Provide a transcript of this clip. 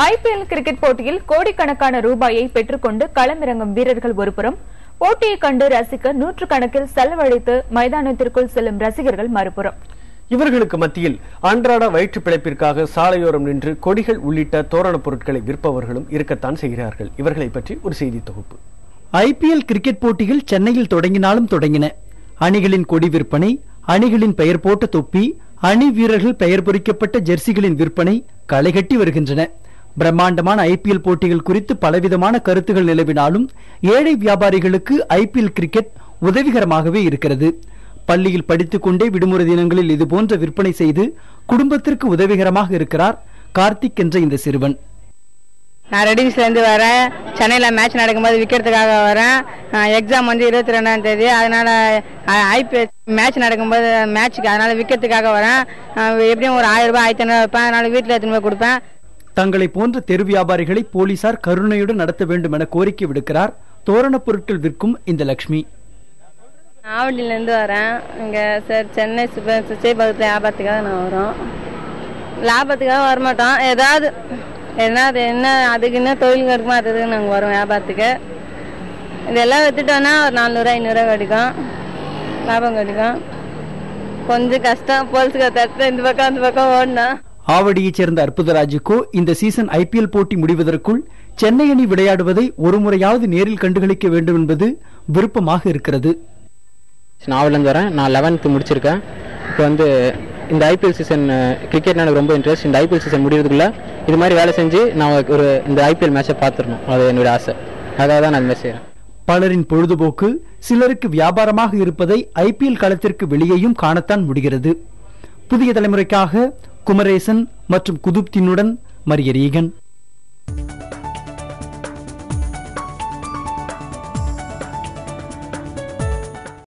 IPL cricket போட்டியில் கோடிக்கணக்கான ரூபாயை பெற்றுக்கொண்டு களமிறங்கும் வீரர்கள் ஒருபுறம், போட்டியை கண்டு ரசிக்க நூற்றுக்கணக்கில் செலவழித்து மைதானத்திற்குள் செல்லும் ரசிகர்கள் மறுபுறம். இவர்களுக்கு மத்தியில் அன்றாட வயிற்று பிழைப்பிற்காக சாலையோரம் நின்று கொடிகள் உள்ளிட்ட தோரண பொருட்களை விற்பவர்களும் இருக்கத்தான் செய்கிறார்கள். இவர்களை பற்றி ஒரு செய்தி தொகுப்பு. ஐபிஎல் கிரிக்கெட் போட்டிகள் சென்னையில் தொடங்கினாலும் தொடங்கின. அணிகளின் கொடி விற்பனை, அணிகளின் பெயர் போட்ட தொப்பி, அணி வீரர்கள் பெயர் பொறிக்கப்பட்ட ஜெர்சிகளின் விற்பனை களைகட்டி வருகின்றன. பிரம்மாண்டமான ஐபிஎல் போட்டிகள் குறித்து பலவிதமான கருத்துகள் நிலவினாலும் ஏழை வியாபாரிகளுக்கு ஐபிஎல் கிரிக்கெட் உதவிகரமாகவே இருக்கிறது. பள்ளியில் படித்துக் கொண்டே விடுமுறை தினங்களில் இதுபோன்ற விற்பனை செய்து குடும்பத்திற்கு உதவிகரமாக இருக்கிறார் கார்த்திக் என்ற இந்த சிறுவன். நான் ரெடிங்ஸ்ல இருந்து வரேன். சென்னையில மேட்ச் நடக்கும்போது விற்கிறதுக்காக வரேன். எக்ஸாம் வந்து 22ஆம் தேதி, அதனால ஐபிஎல் மேட்ச் நடக்கும்போது மேட்சுக்கு அதனால விற்கிறதுக்காக வரேன். எப்படியும் ஒரு 1000 ரூபாய் 1500 வைப்பேன். அதனால வீட்டில் எடுத்துன்னு போய் கொடுப்பேன். தங்களை போன்ற தெரு வியாபாரிகளை போலீசார் கருணையுடன் நடத்த வேண்டும் என கோரிக்கை விடுக்கிறார் தோரண பொருட்கள் விற்கும் இந்த லட்சுமி. ஆவடியிலேருந்து வரேன். இங்கே சார் சென்னை பக்கத்தில் வியாபாரத்துக்காக நான் வரோம். லாபத்துக்காக வரமாட்டோம். ஏதாவது என்ன அதுக்கு என்ன தொழில் கிடைக்குமோ அதுக்கு நாங்கள் வரோம் வியாபாரத்துக்கு. இதெல்லாம் விற்றுட்டோன்னா ஒரு 400 500 கிடைக்கும், லாபம் கிடைக்கும். கொஞ்சம் கஷ்டம். போலீஸுக்கு தட்டு இந்த பக்கம் அந்த பக்கம் ஓடணும். ஆவடியைச் சேர்ந்த அற்புதராஜுக்கோ இந்த சீசன் ஐபிஎல் போட்டி முடிவதற்குள் சென்னை அணி விளையாடுவதை ஒரு முறையாவது நேரில் கண்டுகளிக்க வேண்டும் என்பது விருப்பமாக இருக்கிறது. நான் ஆவடிலேருந்து வரேன். நான் 11th முடிச்சிருக்கேன். இப்போ வந்து இந்த ஐபிஎல் சீசன் கிரிக்கெட் எனக்கு ரொம்ப இன்ட்ரெஸ்ட். இந்த ஐபிஎல் சீசன் முடிகிறதுக்குள்ள இது மாதிரி வேலை செஞ்சு நான் இந்த ஐபிஎல் மேட்சை பார்த்துடணும். அது என்னோட ஆசை. அதாக தான் நான் இந்த மாதிரி செய்கிறேன். பலரின் பொழுதுபோக்கு சிலருக்கு வியாபாரமாக இருப்பதை ஐபிஎல் களத்திற்கு வெளியேயும் காணத்தான் முடிகிறது. புதிய தலைமுறைக்காக குமரேசன் மற்றும் குதுப்தினுடன் மரியரீகன்.